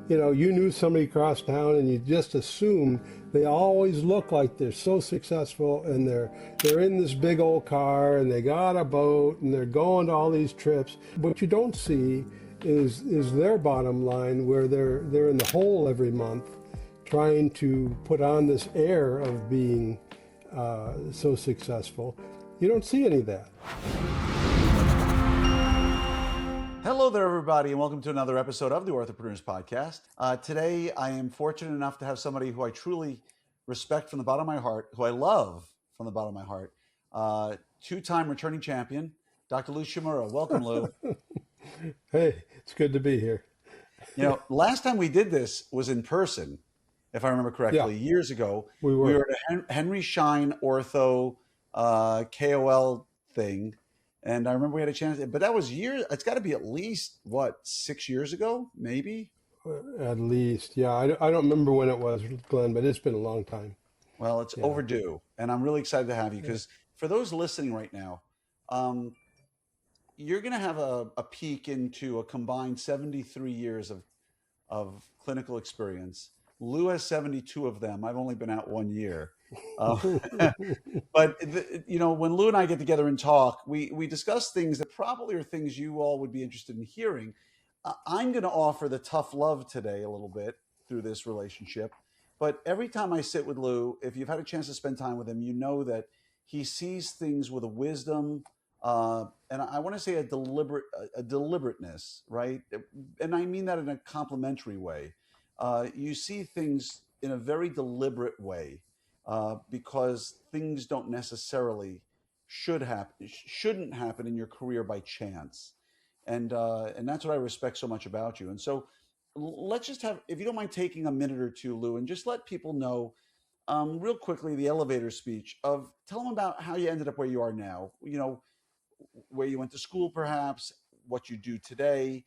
you knew somebody across town and you just assumed they always look like they're so successful and they're in this big old car and they got a boat and they're going to all these trips. What you don't see is their bottom line where they're in the hole every month trying to put on this air of being so successful. You don't see any of that. Hello there, everybody, and welcome to another episode of the Orthopreneurs Podcast. Today, I am fortunate enough to have somebody who I truly respect from the bottom of my heart, who I love from the bottom of my heart. Two-time returning champion, Dr. Lou Chmura. Welcome, Lou. Hey, it's good to be here. Last time we did this was in person, if I remember correctly, years ago. We We were. were at a Henry Schein Ortho KOL thing. And I remember we had a chance, but that was years. It's got to be at least, 6 years ago, maybe? At least, yeah. I don't remember when it was, Glenn, but it's been a long time. Well, it's overdue. And I'm really excited to have you because for those listening right now, you're going to have a peek into a combined 73 years of clinical experience. Lou has 72 of them. I've only been out 1 year. But when Lou and I get together and talk, we discuss things that probably are things you all would be interested in hearing. I'm going to offer the tough love today a little bit through this relationship. But every time I sit with Lou, if you've had a chance to spend time with him, you know that he sees things with a wisdom, and I want to say a deliberateness, right? And I mean that in a complimentary way. You see things in a very deliberate way. Because things don't necessarily shouldn't happen in your career by chance, and that's what I respect so much about you. And so, let's just have, if you don't mind, taking a minute or two, Lou, and just let people know, real quickly, the elevator speech of tell them about how you ended up where you are now. Where you went to school, perhaps what you do today,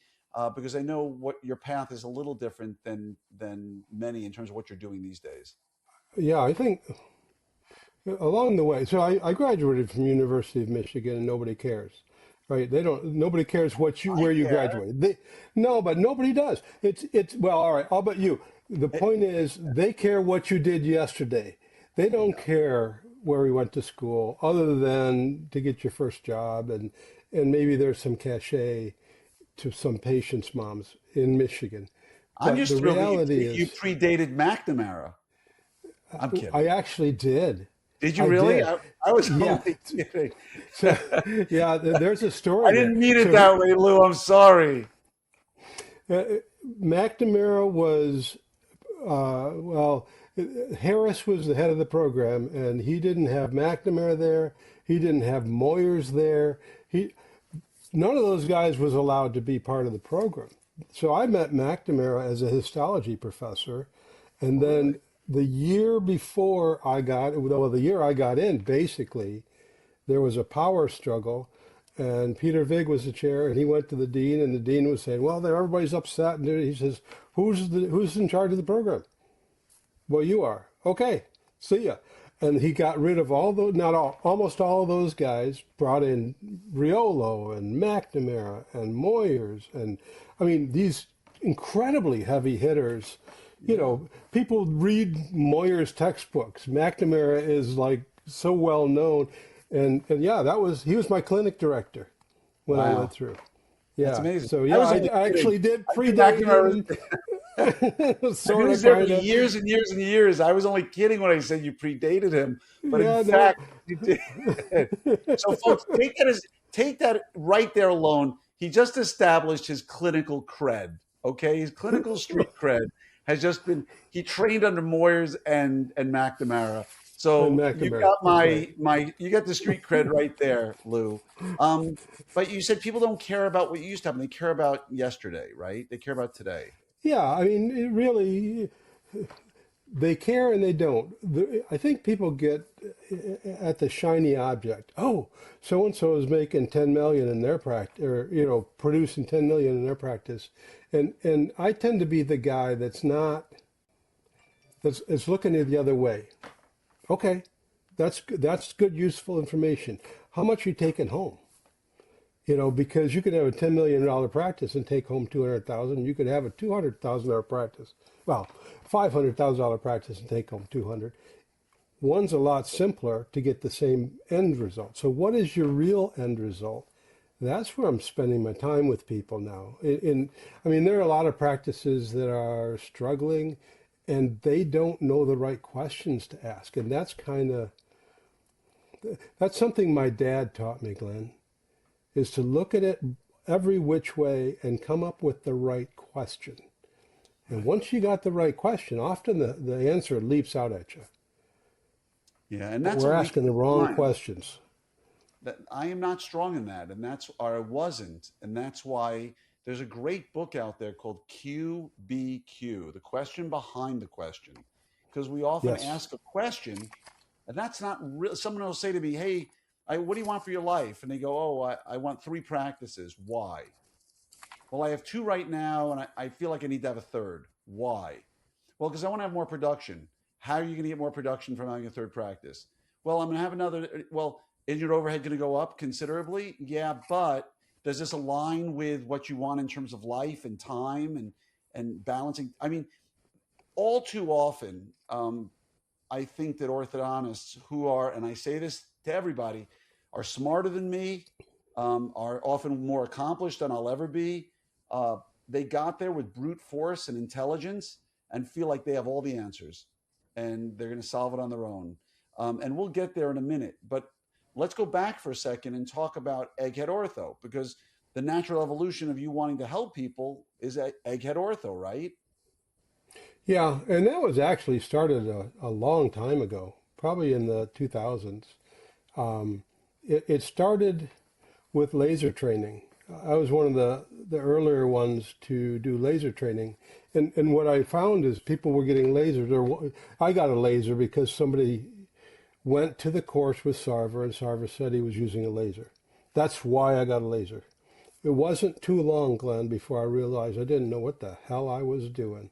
because I know what your path is a little different than many in terms of what you're doing these days. Yeah, I think along the way. So I graduated from University of Michigan, and nobody cares, right? Nobody cares where you graduated. No, but nobody does. It's well, all right. I'll bet you. The point is, they care what you did yesterday. They don't care where you went to school, other than to get your first job, and maybe there's some cachet to some patients' moms in Michigan. I'm But just the thrilled that reality you is, predated McNamara. I'm kidding. I actually did. Did you I really? did. I was Yeah. only kidding. So, yeah, there's a story I there. didn't mean it So that way, Lou. I'm sorry. McNamara was, well, Harris was the head of the program, and he didn't have McNamara there. He didn't have Moyers there. None of those guys was allowed to be part of the program. So I met McNamara as a histology professor, and then the year before the year I got in, basically, there was a power struggle, and Peter Vig was the chair, and he went to the dean, and the dean was saying, "Well, everybody's upset," and he says, "Who's in charge of the program?" "Well, you are." "Okay, see ya." And he got rid of almost all of those guys, brought in Riolo and McNamara and Moyers, and I mean these incredibly heavy hitters. People read Moyer's textbooks. McNamara is like so well known, and yeah, he was my clinic director when I went through. Yeah, That's amazing. so yeah, I actually did predate him. He was there for years and years and years. I was only kidding when I said you predated him, but in fact, you did. So, folks, take that right there alone. He just established his clinical cred. Okay, his clinical street cred has just been. He trained under Moyers and McNamara. So you got you got the street cred right there, Lou. But you said people don't care about what used to happen; they care about yesterday, right? They care about today. Yeah, I mean, it really, they care and they don't. I think people get at the shiny object. Oh, so and so is making 10 million in their practice, or producing 10 million in their practice, and I tend to be the guy that's looking at the other way. Okay, that's good, useful information. How much are you taking home? because you could have a $10 million practice and take home 200,000. You could have a $200,000 practice, well, $500,000 practice and take home 200. One's a lot simpler to get the same end result. So what is your real end result? That's where I'm spending my time with people now. I mean, there are a lot of practices that are struggling and they don't know the right questions to ask. And that's something my dad taught me, Glenn, is to look at it every which way and come up with the right question. And once you got the right question, often the answer leaps out at you. Yeah, and But that's a we're waste asking the of wrong time. questions. That I am not strong in that, and that's or I wasn't, and that's why there's a great book out there called QBQ, the question behind the question, because we often Yes. ask a question, and that's not real. Someone will say to me, "Hey, what do you want for your life?" And they go, "Oh, I want three practices. Why?" Well, I have two right now, and I feel like I need to have a third. Why? Well, because I want to have more production. How are you going to get more production from having a third practice? Well, I'm going to have another. Well, is your overhead going to go up considerably? Yeah, but does this align with what you want in terms of life and time and balancing? I mean, all too often, I think that orthodontists who are, and I say this to everybody, are smarter than me, are often more accomplished than I'll ever be. Uh, they got there with brute force and intelligence and feel like they have all the answers and they're going to solve it on their own. And we'll get there in a minute. But let's go back for a second and talk about egghead ortho, because the natural evolution of you wanting to help people is egghead ortho, right? Yeah, and that was actually started a long time ago, probably in the 2000s. It started with laser training. I was one of the earlier ones to do laser training. And what I found is people were getting lasers, or I got a laser because somebody went to the course with Sarver and Sarver said he was using a laser. That's why I got a laser. It wasn't too long, Glenn, before I realized I didn't know what the hell I was doing.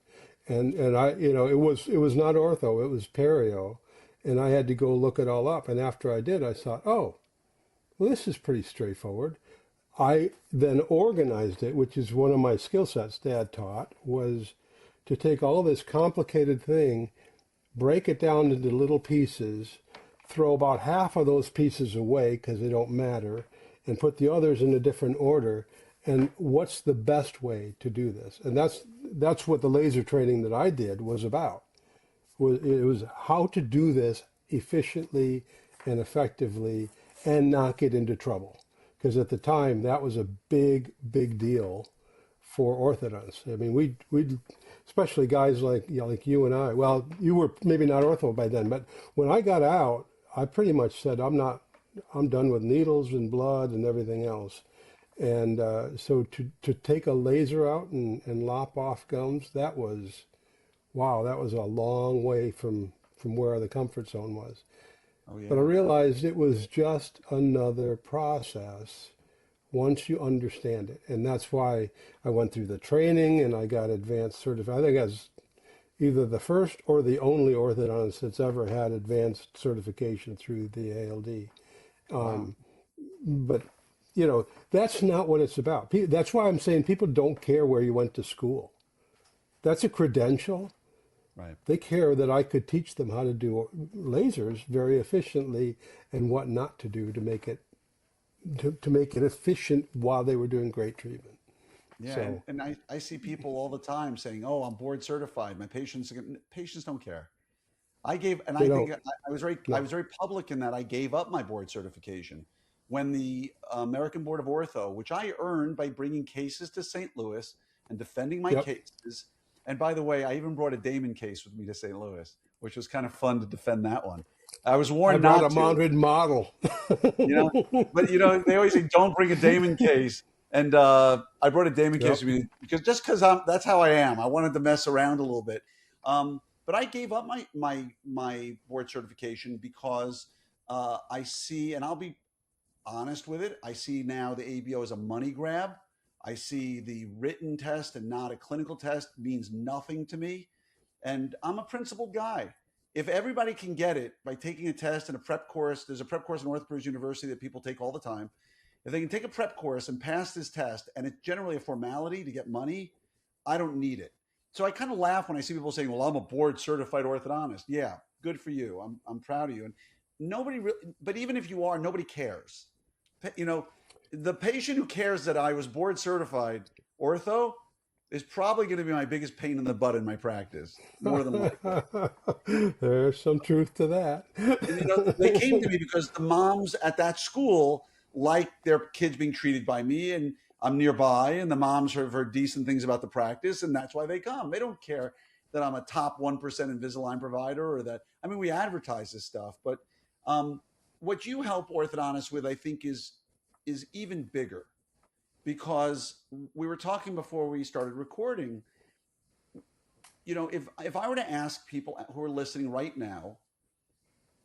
And I, it was not ortho, it was perio. And I had to go look it all up. And after I did, I thought, oh, well, this is pretty straightforward. I then organized it, which is one of my skill sets Dad taught, was to take all this complicated thing, break it down into little pieces, throw about half of those pieces away because they don't matter, and put the others in a different order. And what's the best way to do this? And that's what the laser training that I did was about. It was how to do this efficiently and effectively and not get into trouble. Because at the time, that was a big, big deal for orthodonts. I mean, we especially guys like you and I. Well, you were maybe not ortho by then, but when I got out, I pretty much said I'm done with needles and blood and everything else. And so to take a laser out and lop off gums, that was wow, that was a long way from where the comfort zone was. Oh, But I yeah. realized it was just another process once you understand it. And that's why I went through the training and I got advanced certified. I think I was either the first or the only orthodontist that's ever had advanced certification through the ALD. Wow. But, that's not what it's about. That's why I'm saying people don't care where you went to school. That's a credential. Right. They care that I could teach them how to do lasers very efficiently and what not to do to make it efficient while they were doing great treatment. Yeah, and, So, and I see people all the time saying, "Oh, I'm board certified. My patients don't care." I gave, and they I think don't, I no. was very public in that I gave up my board certification when the American Board of Ortho, which I earned by bringing cases to St. Louis and defending my Yep. cases. And by the way, I even brought a Damon case with me to St. Louis, which was kind of fun to defend that one. I was I warned brought not a to, mounted model. you know. But they always say don't bring a Damon case, and I brought a Damon case Yep. with me because that's how I am. I wanted to mess around a little bit, but I gave up my board certification because I see, and I'll be honest with it. I see now the ABO as a money grab. I see the written test and not a clinical test means nothing to me. And I'm a principled guy. If everybody can get it by taking a test and a prep course, there's a prep course in Northbridge University that people take all the time. If they can take a prep course and pass this test, and it's generally a formality to get money, I don't need it. So I kind of laugh when I see people saying, "Well, I'm a board certified orthodontist." Yeah, good for you. I'm proud of you. And nobody really, but even if you are, nobody cares. You know, the patient who cares that I was board certified ortho is probably going to be my biggest pain in the butt in my practice, more than likely. There's some truth to that. And they came to me because the moms at that school like their kids being treated by me, and I'm nearby, and the moms have heard decent things about the practice, and that's why they come. They don't care that I'm a top 1% Invisalign provider, or that, I mean, we advertise this stuff, but what you help orthodontists with, I think, is even bigger, because we were talking before we started recording. If I were to ask people who are listening right now,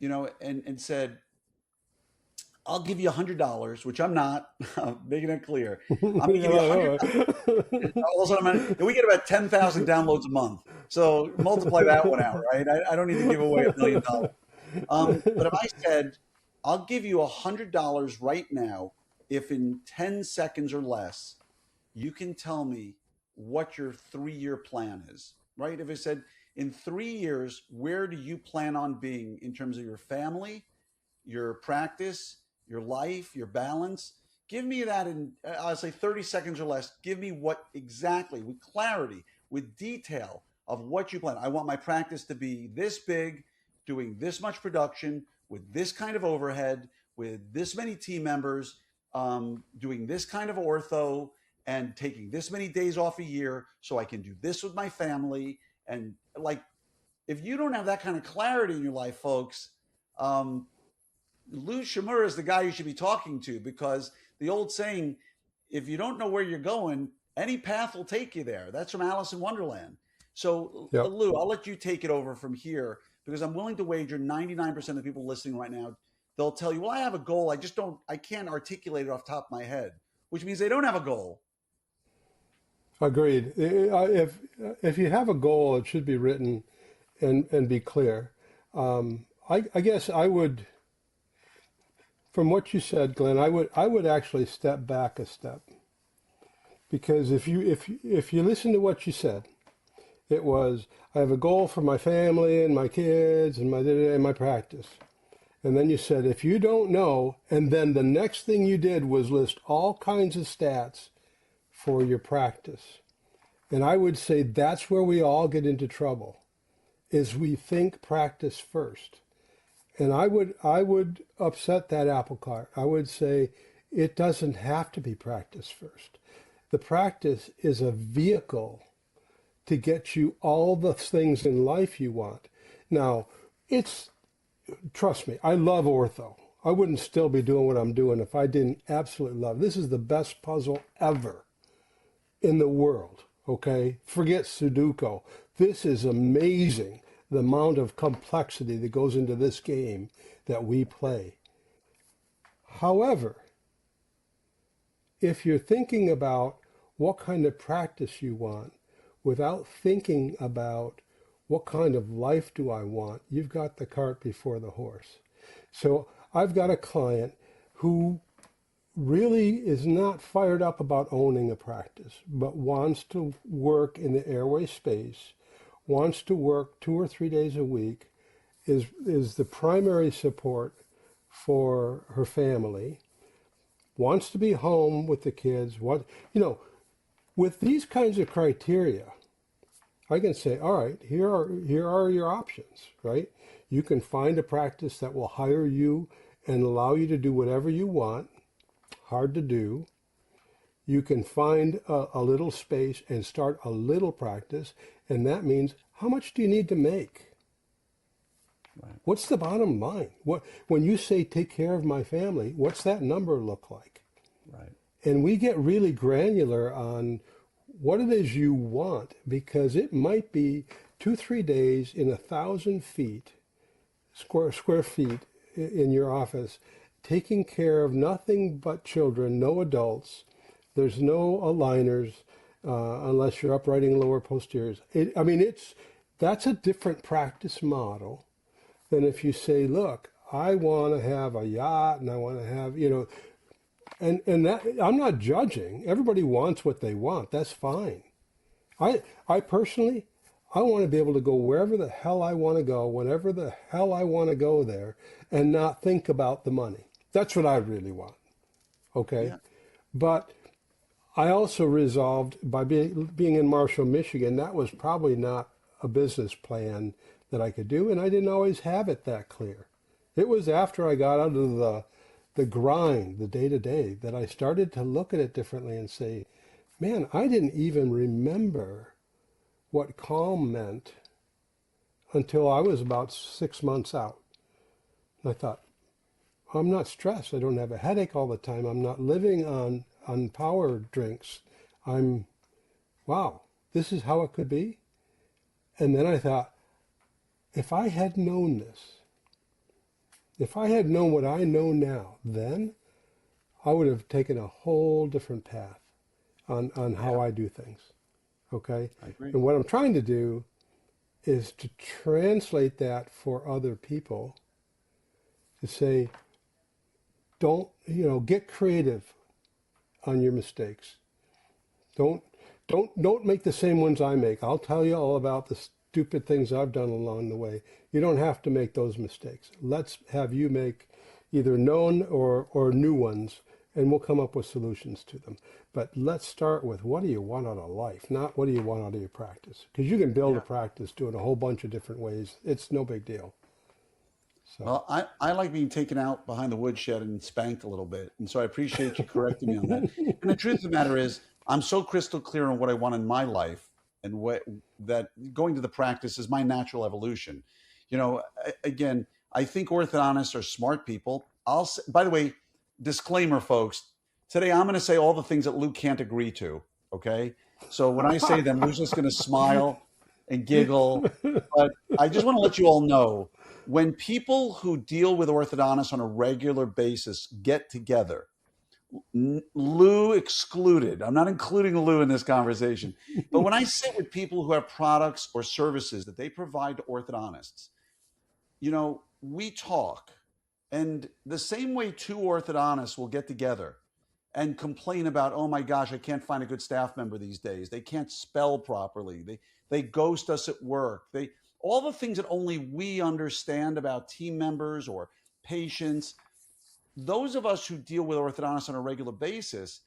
and said, I'll give you $100, which I'm not, making it clear. I'm going to give you $100. All of a sudden, we get about 10,000 downloads a month. So multiply that one out, right? I don't need to give away $1 million. But if I said, I'll give you $100 right now, if in 10 seconds or less, you can tell me what your 3-year plan is, right? If I said, in 3 years, where do you plan on being in terms of your family, your practice, your life, your balance? Give me that in, I'll say 30 seconds or less. Give me what exactly, with clarity, with detail of what you plan. I want my practice to be this big, doing this much production, with this kind of overhead, with this many team members, doing this kind of ortho, and taking this many days off a year so I can do this with my family. And like, if you don't have that kind of clarity in your life, folks, Lou Chmura is the guy you should be talking to, because the old saying, if you don't know where you're going, any path will take you there. That's from Alice in Wonderland. So, Yep. Lou, I'll let you take it over from here, because I'm willing to wager 99% of the people listening right now, they'll tell you, well, I have a goal. I can't articulate it off the top of my head, which means they don't have a goal. Agreed. If you have a goal, it should be written and be clear. I guess I would, from what you said, Glenn, I would actually step back a step, because if you listen to what you said, it was, I have a goal for my family and my kids and my practice. And then you said, if you don't know, and then the next thing you did was list all kinds of stats for your practice. And I would say that's where we all get into trouble, is we think practice first. And I would upset that apple cart. I would say it doesn't have to be practice first. The practice is a vehicle to get you all the things in life you want. Now, trust me, I love ortho. I wouldn't still be doing what I'm doing if I didn't absolutely love. This is the best puzzle ever in the world, okay? Forget Sudoku. This is amazing, the amount of complexity that goes into this game that we play. However, if you're thinking about what kind of practice you want without thinking about what kind of life do I want, you've got the cart before the horse. So I've got a client who really is not fired up about owning a practice, but wants to work in the airway space, wants to work 2 or 3 days a week, is the primary support for her family, wants to be home with the kids. With these kinds of criteria, I can say, all right, here are your options, right? You can find a practice that will hire you and allow you to do whatever you want. Hard to do. You can find a little space and start a little practice, and that means, how much do you need to make? Right. What's the bottom line? When you say take care of my family, what's that number look like? Right. And we get really granular on what it is you want, because it might be 2-3 days in 1,000 feet, square feet in your office, taking care of nothing but children, no adults. There's no aligners unless you're uprighting lower posteriors. That's a different practice model than if you say, look, I want to have a yacht and I want to have, And that, I'm not judging. Everybody wants what they want. That's fine. I personally, I want to be able to go wherever the hell I want to go, whenever the hell I want to go there, and not think about the money. That's what I really want. Okay. Yeah. But I also resolved by being in Marshall, Michigan, that was probably not a business plan that I could do, and I didn't always have it that clear. It was after I got out of the grind, the day to day, that I started to look at it differently and say, man, I didn't even remember what calm meant until I was about 6 months out. And I thought, I'm not stressed. I don't have a headache all the time. I'm not living on power drinks. I'm, wow, this is how it could be. And then I thought, if I had known this, if I had known what I know now, then I would have taken a whole different path on how Yeah. I do things. Okay? I agree. And what I'm trying to do is to translate that for other people to say, don't, get creative on your mistakes. Don't don't make the same ones I make. I'll tell you all about the stupid things I've done along the way. You don't have to make those mistakes. Let's have you make either known or new ones, and we'll come up with solutions to them. But let's start with, what do you want out of life, not what do you want out of your practice? Because you can build a Yeah. practice doing a whole bunch of different ways. It's no big deal. So Well, I like being taken out behind the woodshed and spanked a little bit. And so I appreciate you correcting me on that. And the truth of the matter is, I'm so crystal clear on what I want in my life and what that going to the practice is my natural evolution. Again, I think orthodontists are smart people. By the way, disclaimer, folks, today I'm going to say all the things that Lou can't agree to. Okay. So when I say them, Lou's just going to smile and giggle. But I just want to let you all know, when people who deal with orthodontists on a regular basis get together, Lou excluded. I'm not including Lou in this conversation. But when I sit with people who have products or services that they provide to orthodontists, we talk. And the same way two orthodontists will get together and complain about, oh my gosh, I can't find a good staff member these days. They can't spell properly. They ghost us at work. All the things that only we understand about team members or patients. Those of us who deal with orthodontists on a regular basis,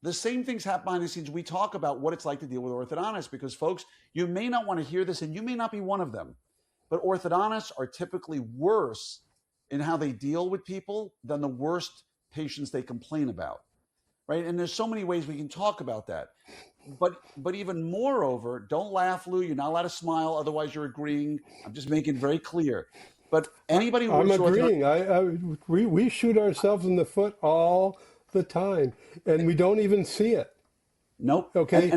the same things happen behind the scenes. We talk about what it's like to deal with orthodontists because, folks, you may not want to hear this and you may not be one of them, but orthodontists are typically worse in how they deal with people than the worst patients they complain about, right? And there's so many ways we can talk about that. But even moreover, don't laugh, Lou. You're not allowed to smile, otherwise you're agreeing. I'm just making it very clear. But anybody who I'm works with orthodontics, agreeing. We shoot ourselves in the foot all the time, and we don't even see it. nope. Okay.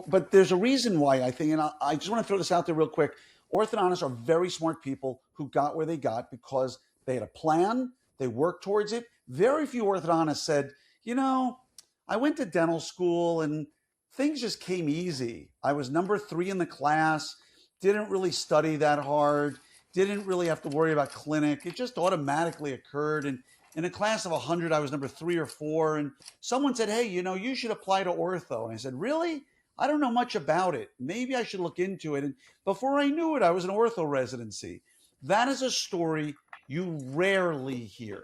But there's a reason why I think, and I just want to throw this out there real quick. Orthodontists are very smart people who got where they got because they had a plan, they worked towards it. Very few orthodontists said, I went to dental school and things just came easy. I was number 3 in the class, didn't really study that hard, didn't really have to worry about clinic. It just automatically occurred. And in a class of 100, I was number 3 or 4. And someone said, hey, you should apply to ortho. And I said, really? I don't know much about it. Maybe I should look into it. And before I knew it, I was in ortho residency. That is a story you rarely hear.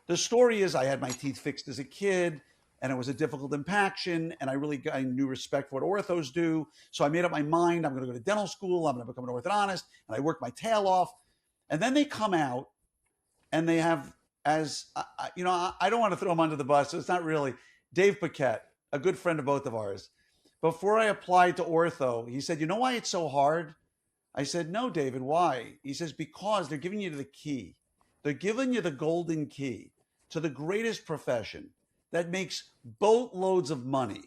The story is, I had my teeth fixed as a kid and it was a difficult impaction, and I really got a new respect for what orthos do. So I made up my mind, I'm going to go to dental school, I'm going to become an orthodontist, and I worked my tail off. And then they come out and they have, I don't want to throw them under the bus, so it's not really. Dave Paquette, a good friend of both of ours, before I applied to ortho, he said, you know why it's so hard? I said, no, David, why? He says, because they're giving you the key. They're giving you the golden key to the greatest profession that makes boatloads of money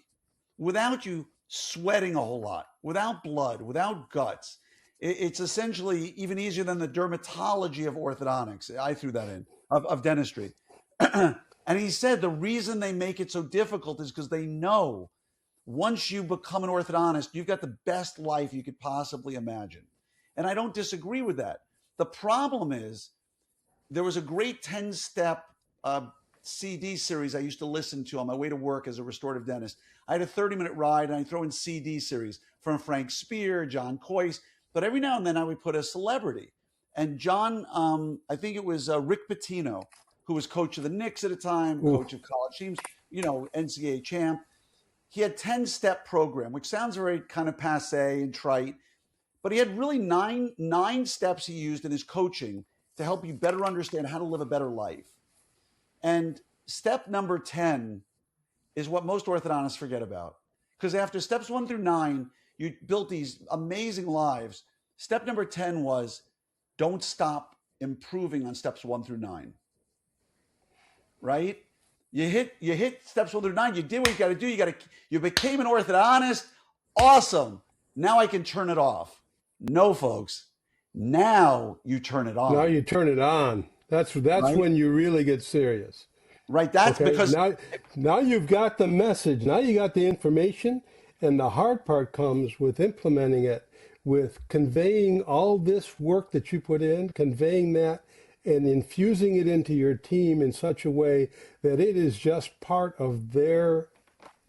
without you sweating a whole lot, without blood, without guts. It's essentially even easier than the dermatology of orthodontics. I threw that in, of dentistry. And he said the reason they make it so difficult is because they know once you become an orthodontist, you've got the best life you could possibly imagine. And I don't disagree with that. The problem is there was a great 10-step CD series I used to listen to on my way to work as a restorative dentist. I had a 30-minute ride, and I throw in CD series from Frank Spear, John Coyce, but every now and then I would put a celebrity. And John, I think it was Rick Pitino, who was coach of the Knicks at the time, Ooh. coach of college teams, NCAA champ. He had 10-step program, which sounds very kind of passe and trite, but he had really nine steps he used in his coaching to help you better understand how to live a better life. And step number 10 is what most orthodontists forget about. Because after steps 1 through 9, you built these amazing lives. Step number 10 was don't stop improving on steps 1 through 9. Right? You hit steps 1 through 9, you did what you got to do, you became an orthodontist. Awesome. Now I can turn it off. No, folks. Now you turn it on. Now you turn it on. That's right? When you really get serious. Right. That's because now you've got the message. Now you got the information, and the hard part comes with implementing it, with conveying all this work that you put in, conveying that and infusing it into your team in such a way that it is just part of their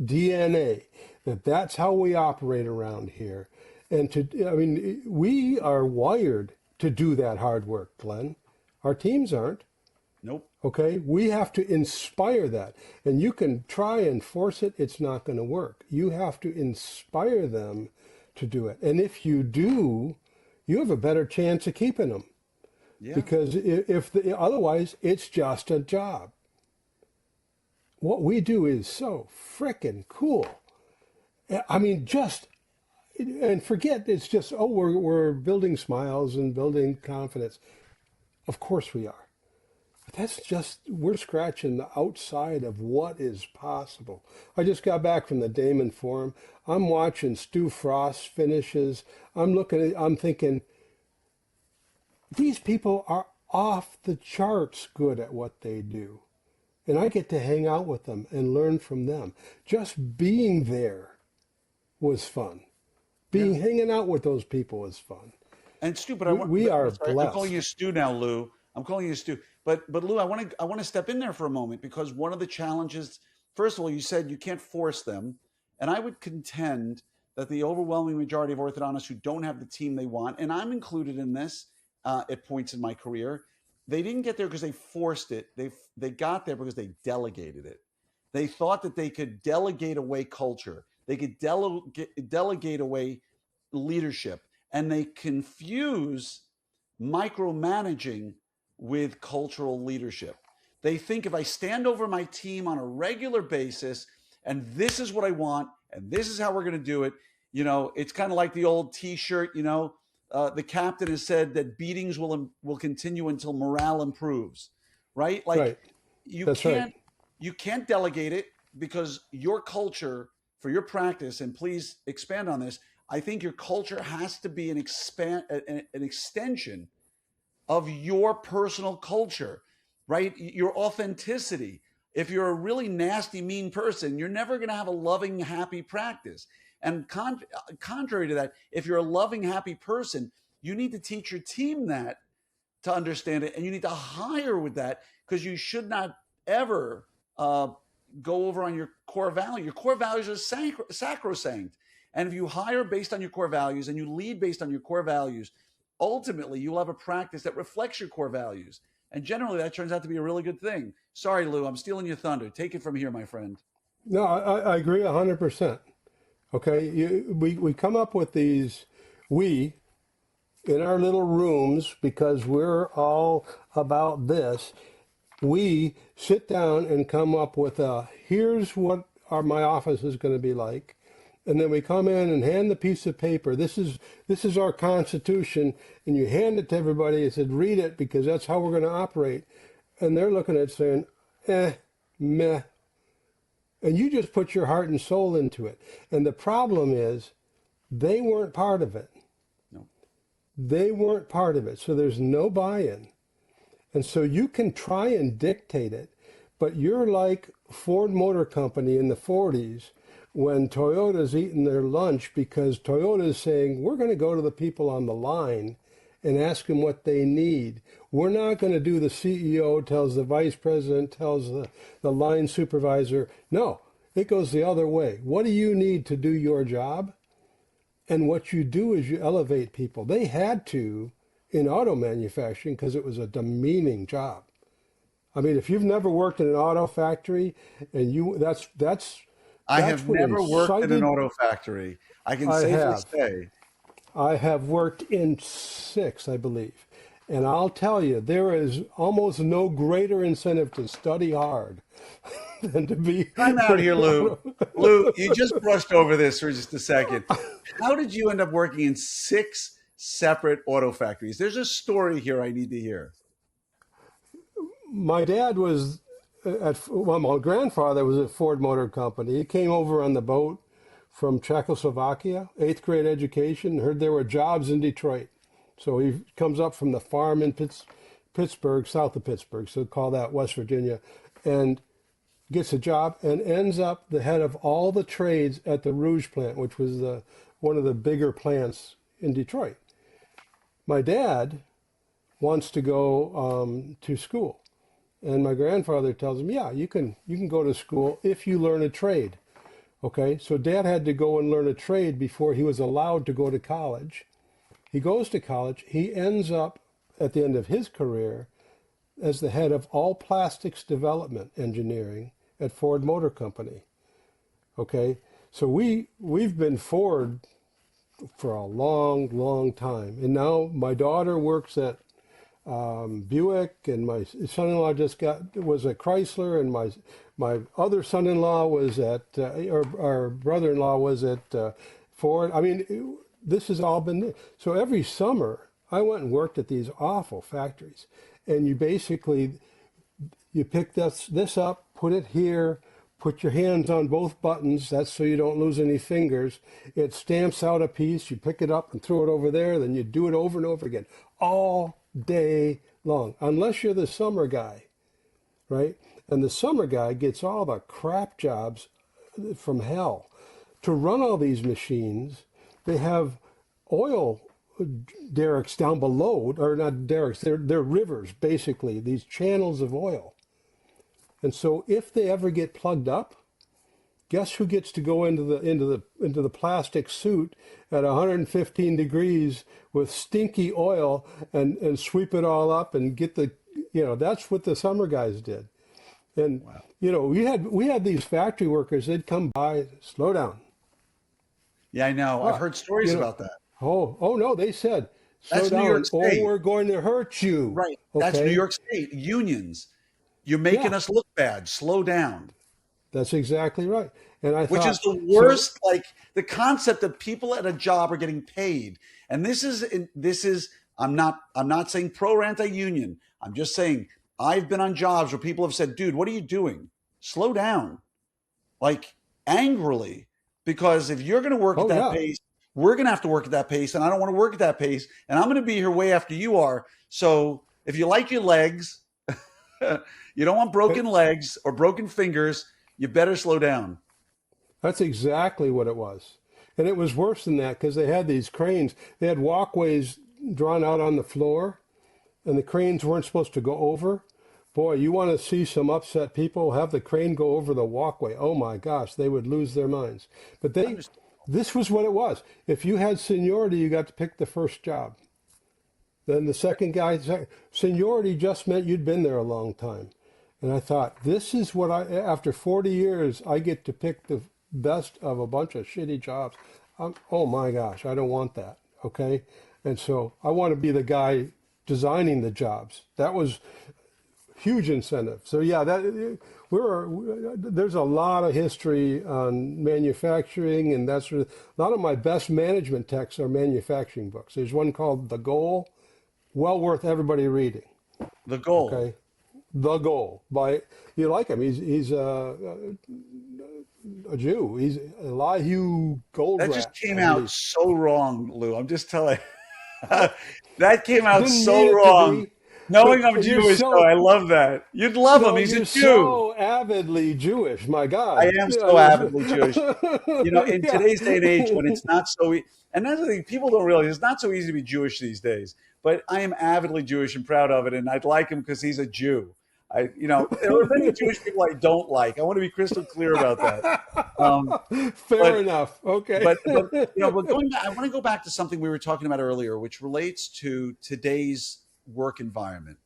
DNA, that's how we operate around here. And we are wired to do that hard work, Glenn. Our teams aren't. Nope. Okay, we have to inspire that. And you can try and force it, it's not going to work. You have to inspire them to do it. And if you do, you have a better chance of keeping them. Yeah. Because otherwise, it's just a job. What we do is so frickin' cool. I mean, and forget it's just, we're building smiles and building confidence. Of course we are. But that's just, we're scratching the outside of what is possible. I just got back from the Damon Forum. I'm watching Stu Frost's finishes. I'm thinking, these people are off the charts good at what they do. And I get to hang out with them and learn from them. Just being there was fun. Hanging out with those people was fun. And Stu, but we are blessed. I'm calling you Stu now, Lou. I'm calling you Stu. But Lou, I want to step in there for a moment, because one of the challenges, first of all, you said you can't force them. And I would contend that the overwhelming majority of orthodontists who don't have the team they want, and I'm included in this, at points in my career, they didn't get there because they forced it. They got there because they delegated it. They thought that they could delegate away culture. They could delegate away leadership, and they confuse micromanaging with cultural leadership. They think if I stand over my team on a regular basis, and this is what I want, and this is how we're going to do it, it's kind of like the old T-shirt, the captain has said that beatings will continue until morale improves, right? Like right. You can't delegate it, because your culture for your practice, and please expand on this, I think your culture has to be an extension of your personal culture, right? Your authenticity. If you're a really nasty, mean person, you're never going to have a loving, happy practice. And contrary to that, if you're a loving, happy person, you need to teach your team that to understand it. And you need to hire with that, because you should not ever go over on your core value. Your core values are sacrosanct. And if you hire based on your core values and you lead based on your core values, ultimately you'll have a practice that reflects your core values. And generally that turns out to be a really good thing. Sorry, Lou, I'm stealing your thunder. Take it from here, my friend. No, I agree 100%. Okay, we come up with these, in our little rooms, because we're all about this, we sit down and come up with here's what my office is going to be like. And then we come in and hand the piece of paper. This is our Constitution, and you hand it to everybody and said, read it, because that's how we're going to operate. And they're looking at it saying, meh. And you just put your heart and soul into it. And the problem is, they weren't part of it. No. They weren't part of it. So there's no buy-in. And so you can try and dictate it, but you're like Ford Motor Company in the 40s, when Toyota's eating their lunch, because Toyota's saying, we're going to go to the people on the line and ask them what they need. We're not going to do the CEO tells the vice president, tells the line supervisor. No, it goes the other way. What do you need to do your job? And what you do is you elevate people. They had to in auto manufacturing because it was a demeaning job. I mean, if you've never worked in an auto factory, and I that's have what never worked in an incited. auto factory. I can I safely have. say, I have worked in six, I believe. And I'll tell you, there is almost no greater incentive to study hard than to be I'm out in here, an Lou. auto. Lou, you just brushed over this for just a second. How did you end up working in six separate auto factories? There's a story here I need to hear. My dad was well, my grandfather was at Ford Motor Company. He came over on the boat from Czechoslovakia, eighth grade education, heard there were jobs in Detroit. So he comes up from the farm in Pittsburgh, south of Pittsburgh, so call that West Virginia, and gets a job and ends up the head of all the trades at the Rouge plant, which was one of the bigger plants in Detroit. My dad wants to go to school. And my grandfather tells him, yeah, you can go to school if you learn a trade. Okay, so dad had to go and learn a trade before he was allowed to go to college. He goes to college. He ends up at the end of his career as the head of all plastics development engineering at Ford Motor Company. Okay, so we've been Ford for a long, long time, and now my daughter works at Buick, and my son-in-law was at Chrysler, and my other son-in-law was at or our brother-in-law was at Ford. I mean, this has all been so. Every summer, I went and worked at these awful factories, and you pick this up, put it here. Put your hands on both buttons. That's so you don't lose any fingers. It stamps out a piece. You pick it up and throw it over there. Then you do it over and over again all day long, unless you're the summer guy, right? And the summer guy gets all the crap jobs from hell. To run all these machines, they have oil derricks down below, or not derricks, they're rivers, basically, these channels of oil. And so if they ever get plugged up, guess who gets to go into the plastic suit at 115 degrees with stinky oil and sweep it all up and get that's what the summer guys did. And Wow. we had these factory workers, they'd come by, slow down. Yeah, I know. I've Ah, heard stories you know, about that. oh no, they said, slow That's New York down, or State. we're going to hurt you. Right. That's New Okay? York State. Unions. You're Yeah, making us look bad. Slow down. that's exactly right. And I Which is thought, the so, worst, like the concept that people at a job are getting paid. And I'm not saying pro or anti-union. I'm just saying I've been on jobs where people have said, dude, what are you doing? Slow down. Like angrily. Because if you're going to work at oh that yeah. pace, we're going to have to work at that pace. And I don't want to work at that pace. And I'm going to be here way after you are. So if you like your legs, you don't want broken legs or broken fingers, you better slow down. That's exactly what it was. And it was worse than that because they had these cranes. They had walkways drawn out on the floor, and the cranes weren't supposed to go over. Boy, you want to see some upset people, have the crane go over the walkway. Oh my gosh, they would lose their minds. But this was what it was. If you had seniority, you got to pick the first job. Then the second guy, seniority just meant you'd been there a long time. And I thought, this is what after 40 years, I get to pick the best of a bunch of shitty jobs. Oh my gosh, I don't want that. Okay. And so I want to be the guy designing the jobs. That was huge incentive. So yeah, there's a lot of history on manufacturing, and that's a lot of my best management texts are manufacturing books. There's one called The Goal, well worth everybody reading. The goal. Okay. The Goal by, you like him. He's a Jew. He's Elihu That Goldratt, just came I out believe. so wrong, Lou. I'm just telling you. That came out Didn't so need it to wrong. be. Knowing I'm you're Jewish, though, so I love that. You'd love him. no, He's a you're Jew. so avidly Jewish. My I God. am I so mean, avidly Jewish. In yeah. today's day and age, when it's not so, and that's the thing, people don't realize it's not so easy to be Jewish these days. But I am avidly Jewish and proud of it, and I'd like him because he's a Jew. There are many Jewish people I don't like. I want to be crystal clear about that. Um, Fair but enough. Okay. but going back, I want to go back to something we were talking about earlier, which relates to today's work environment.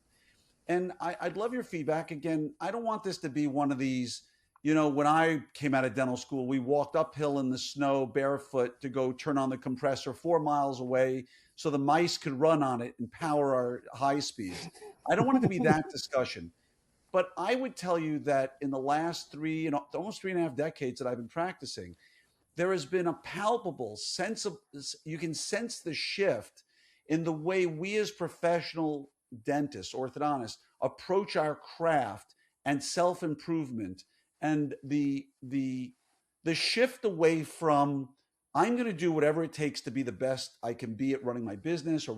And I'd love your feedback. Again, I don't want this to be one of these, when I came out of dental school, we walked uphill in the snow barefoot to go turn on the compressor 4 miles away so the mice could run on it and power our high speeds. I don't want it to be that discussion. But I would tell you that in the last almost 3.5 decades that I've been practicing, there has been a palpable sense of, you can sense the shift in the way we as professional dentists, orthodontists, approach our craft and self-improvement, and the shift away from I'm going to do whatever it takes to be the best I can be at running my business or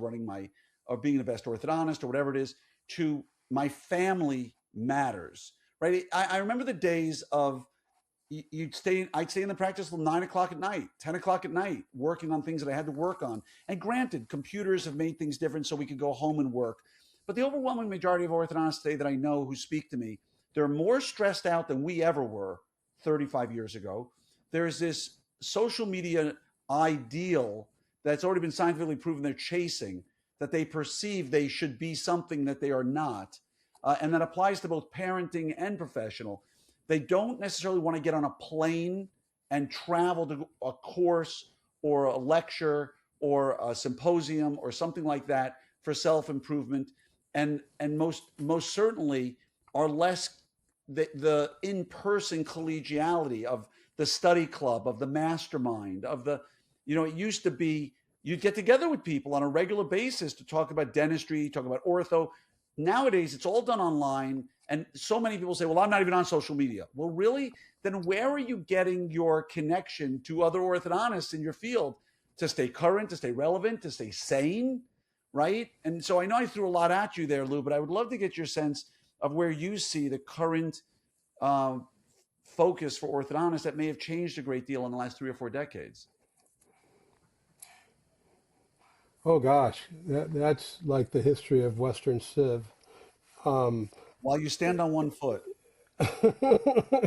being the best orthodontist or whatever it is, to my family matters, right? I remember the days of I'd stay in the practice till 9 o'clock at night, 10 o'clock at night, working on things that I had to work on. And granted, computers have made things different so we could go home and work. But the overwhelming majority of orthodontists today that I know who speak to me, they're more stressed out than we ever were 35 years ago. There's this social media ideal that's already been scientifically proven they're chasing, that they perceive they should be something that they are not. And that applies to both parenting and professional. They don't necessarily want to get on a plane and travel to a course or a lecture or a symposium or something like that for self-improvement, and most certainly are less the in-person collegiality of the study club, of the mastermind, of it used to be you'd get together with people on a regular basis to talk about dentistry, talk about ortho. Nowadays, it's all done online. And so many people say, well, I'm not even on social media. Well, really? Then where are you getting your connection to other orthodontists in your field to stay current, to stay relevant, to stay sane? Right. And so I know I threw a lot at you there, Lou, but I would love to get your sense of where you see the current uh, focus for orthodontists that may have changed a great deal in the last 3 or 4 decades. Oh gosh, that's like the history of Western Civ. Um, While you stand on one foot.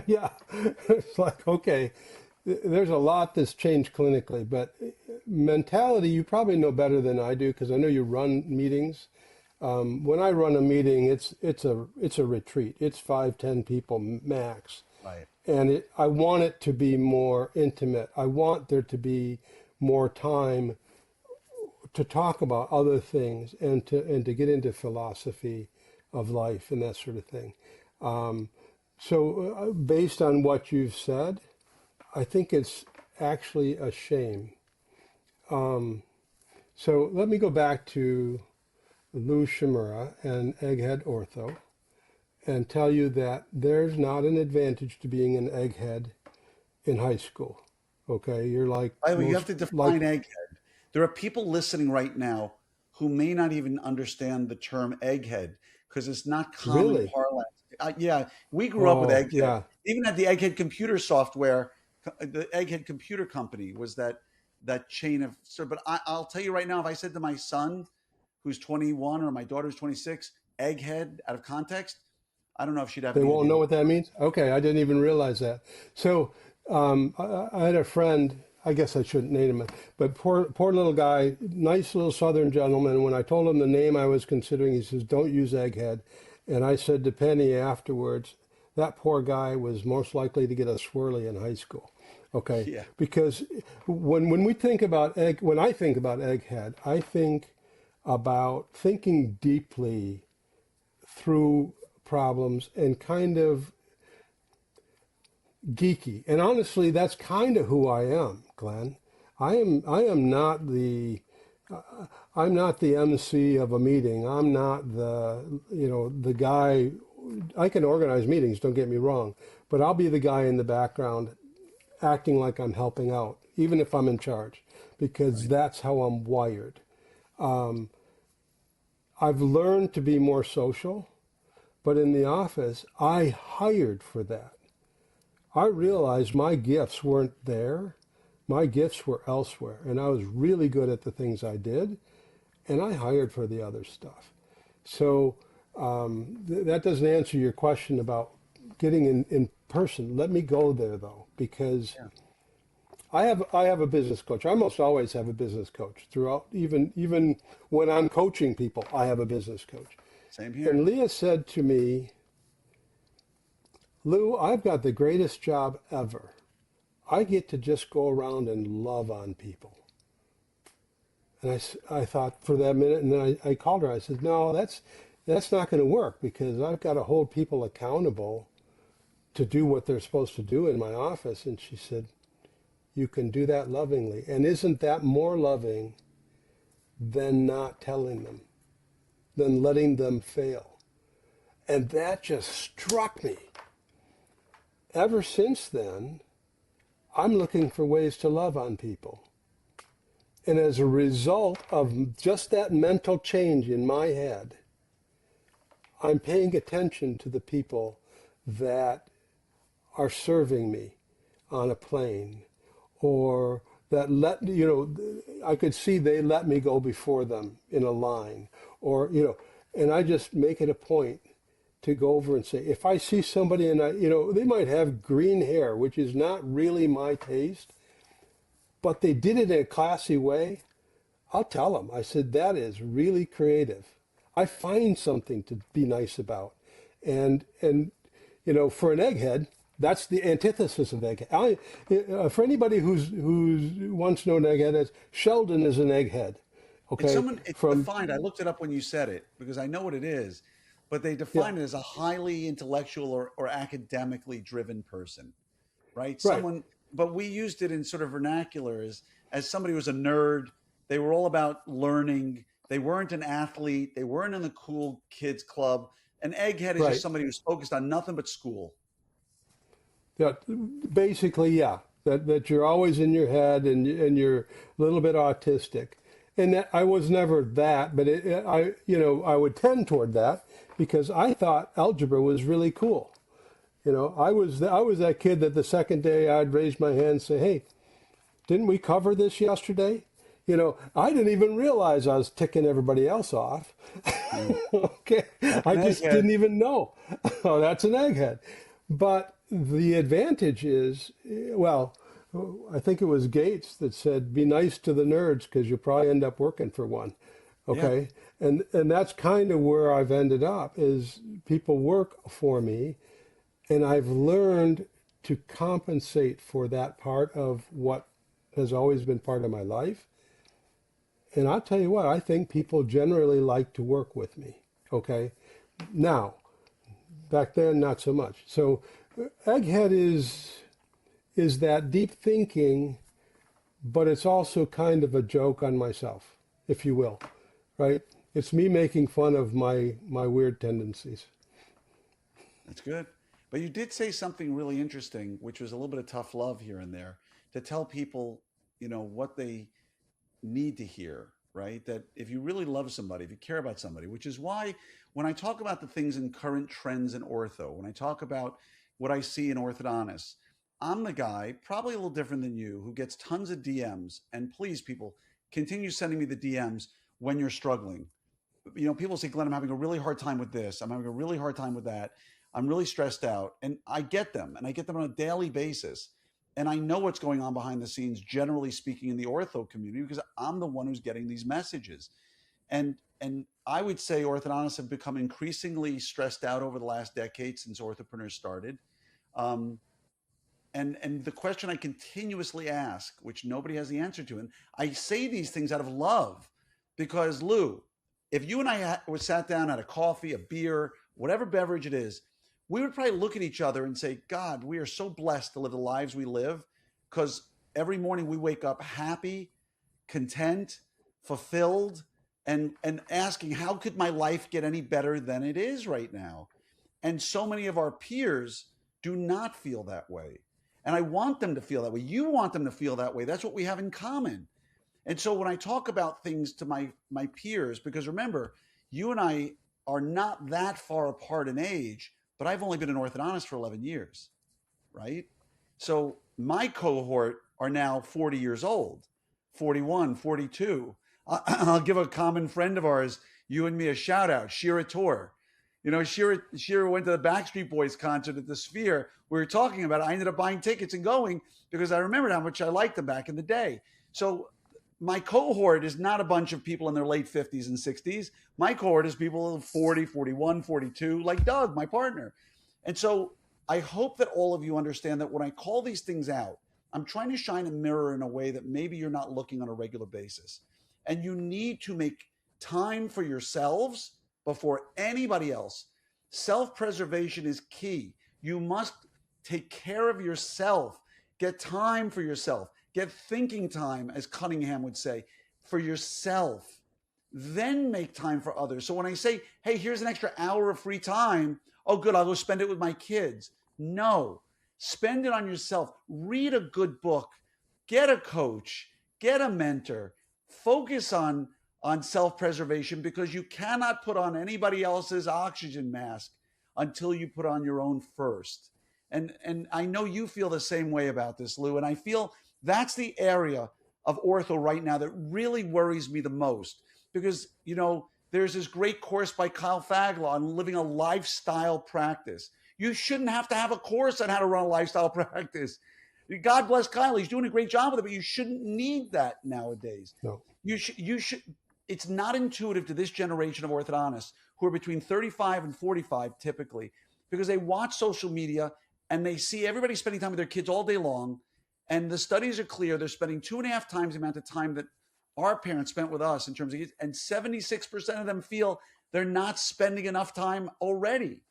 yeah, it's like, okay, there's a lot that's changed clinically, but mentality, you probably know better than I do because I know you run meetings. When I run a meeting, it's a retreat. It's 5, 10 people max, Right. and I want it to be more intimate. I want there to be more time to talk about other things and to get into philosophy of life and that sort of thing. Um, so, based on what you've said, I think it's actually a shame. Um, so let me go back to Lou Chmura and Egghead Ortho and tell you that there's not an advantage to being an egghead in high school. Okay, you're like By the way, you have most to like define egghead. There are people listening right now who may not even understand the term egghead because it's not common really. parlance. Yeah, we grew up with Oh egghead. yeah, Even at the Egghead Computer Software, the Egghead Computer Company was that chain of. But I'll tell you right now, if I said to my son, who's 21, or my daughter who's 26, egghead out of context, I don't know if she'd have they any won't idea know what. what that means. Okay, I didn't even realize that. So I had a friend. I guess I shouldn't name him, but poor little guy, nice little Southern gentleman. When I told him the name I was considering, he says, "Don't use egghead." And I said to Penny afterwards, that poor guy was most likely to get a swirly in high school. Okay, Yeah, because when we think about when I think about egghead, I think about thinking deeply through problems and kind of geeky. And honestly, that's kind of who I am, Glenn. I am not I'm not the MC of a meeting. I'm not the guy. I can organize meetings, don't get me wrong, but I'll be the guy in the background acting like I'm helping out, even if I'm in charge, because right. that's how I'm wired. Um, I've learned to be more social, but in the office, I hired for that. I realized my gifts weren't there. My gifts were elsewhere, and I was really good at the things I did, and I hired for the other stuff. So that doesn't answer your question about getting in person. Let me go there though, because Yeah. I have a business coach. I almost always have a business coach throughout. Even when I'm coaching people, I have a business coach. Same here. And Leah said to me, Lou, I've got the greatest job ever. I get to just go around and love on people. And I thought for that minute, and then I called her. I said, no, that's not going to work because I've got to hold people accountable to do what they're supposed to do in my office. And she said, you can do that lovingly. And isn't that more loving than not telling them, than letting them fail? And that just struck me. Ever since then, I'm looking for ways to love on people. And as a result of just that mental change in my head, I'm paying attention to the people that are serving me on a plane, or that I could see they let me go before them in a line, or and I just make it a point to go over and say, if I see somebody and they might have green hair, which is not really my taste, but they did it in a classy way, I'll tell them. I said, that is really creative. I find something to be nice about. And for an egghead, that's the antithesis of egghead. For anybody who's wants to know an egghead, Sheldon is an egghead. Okay, It's from defined. I looked it up when you said it because I know what it is, but they yeah, define it as a highly intellectual or academically driven person, right? right, Someone, but we used it in sort of vernacular as somebody who was a nerd. They were all about learning. They weren't an athlete. They weren't in the cool kids club. An egghead is just right. somebody who's focused on nothing but school. Yeah, basically, yeah. That you're always in your head and you're a little bit autistic, and that I was never that, but I would tend toward that because I thought algebra was really cool. I was that kid that the second day I'd raise my hand and say, "Hey, didn't we cover this yesterday?" I didn't even realize I was ticking everybody else off. Mm. Okay, That's I an just egghead. didn't even know. Oh, that's an egghead. But the advantage is, well, I think it was Gates that said, "Be nice to the nerds because you'll probably end up working for one." Yeah. Okay, and that's kind of where I've ended up is people work for me, and I've learned to compensate for that part of what has always been part of my life. And I'll tell you what, I think people generally like to work with me. Okay. Now, back then, not so much. So, egghead is that deep thinking, but it's also kind of a joke on myself, if you will, right? It's me making fun of my weird tendencies. That's good. But you did say something really interesting, which was a little bit of tough love here and there to tell people, what they need to hear, right? That if you really love somebody, if you care about somebody, which is why when I talk about the things in current trends in ortho, when I talk about what I see in orthodontists, I'm the guy, probably a little different than you, who gets tons of DMs. And please, people, continue sending me the DMs when you're struggling. People say, Glenn, I'm having a really hard time with this. I'm having a really hard time with that. I'm really stressed out. And I get them, and I get them on a daily basis. And I know what's going on behind the scenes, generally speaking, in the ortho community, because I'm the one who's getting these messages. And I would say orthodontists have become increasingly stressed out over the last decade since orthopreneurs started. Um, and the question I continuously ask, which nobody has the answer to, and I say these things out of love, because Lou, if you and I were sat down at a coffee, a beer, whatever beverage it is, we would probably look at each other and say, God, we are so blessed to live the lives we live, because every morning we wake up happy, content, fulfilled, and asking, how could my life get any better than it is right now? And so many of our peers do not feel that way. And I want them to feel that way. You want them to feel that way. That's what we have in common. And so when I talk about things to my peers, because remember, you and I are not that far apart in age, but I've only been an orthodontist for 11 years, right? So my cohort are now 40 years old, 41, 42. I'll give a common friend of ours, you and me, a shout out, Shira Tor. You know, Shira went to the Backstreet Boys concert at the Sphere. We were talking about it. I ended up buying tickets and going because I remembered how much I liked them back in the day. So my cohort is not a bunch of people in their late 50s and 60s. My cohort is people 40, 41, 42, like Doug, my partner. And so I hope that all of you understand that when I call these things out, I'm trying to shine a mirror in a way that maybe you're not looking on a regular basis. And you need to make time for yourselves before anybody else. Self-preservation is key. You must take care of yourself. Get time for yourself. Get thinking time, as Cunningham would say, for yourself. Then make time for others. So when I say, hey, here's an extra hour of free time, oh, good, I'll go spend it with my kids. No, spend it on yourself. Read a good book. Get a coach. Get a mentor. Focus on self-preservation, because you cannot put on anybody else's oxygen mask until you put on your own first. And I know you feel the same way about this, Lou, and I feel that's the area of ortho right now that really worries me the most, because, you know, there's this great course by Kyle Fagla on living a lifestyle practice. You shouldn't have to have a course on how to run a lifestyle practice. God bless Kyle. He's doing a great job with it, but you shouldn't need that nowadays. No. You should. It's not intuitive to this generation of orthodontists who are between 35 and 45 typically, because they watch social media and they see everybody spending time with their kids all day long. And the studies are clear. They're spending 2.5 times the amount of time that our parents spent with us in terms of kids. And 76% of them feel they're not spending enough time already.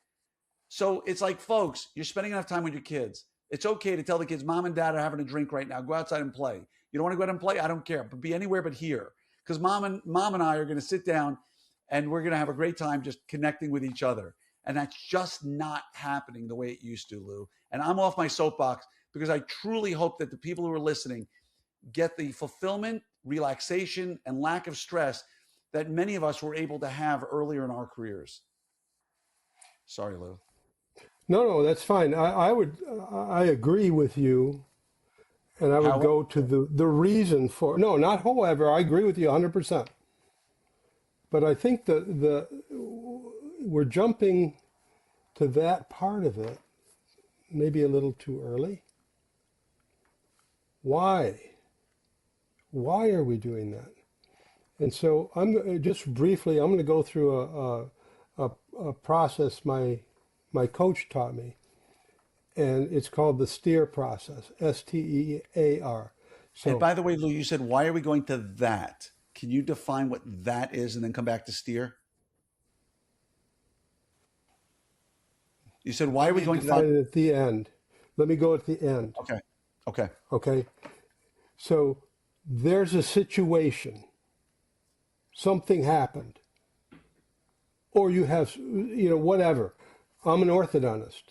So it's like, folks, you're spending enough time with your kids. It's okay to tell the kids, mom and dad are having a drink right now. Go outside and play. You don't want to go out and play? I don't care. But be anywhere but here. Because mom and I are going to sit down and we're going to have a great time just connecting with each other. And that's just not happening the way it used to, Lou. And I'm off my soapbox because I truly hope that the people who are listening get the fulfillment, relaxation, and lack of stress that many of us were able to have earlier in our careers. Sorry, Lou. No, that's fine. I agree with you, and I would go to the reason for, no, not however, I agree with you 100%. But I think we're jumping to that part of it maybe a little too early. Why? Why are we doing that? And so I'm going to go through a process my coach taught me, and it's called the STEAR process, STEAR. So, and by the way, Lou, you said, why are we going to that? Can you define what that is and then come back to STEAR? You said, why are we going to that? At the end. Let me go at the end. Okay. So there's a situation. Something happened. Or you have, whatever. I'm an orthodontist,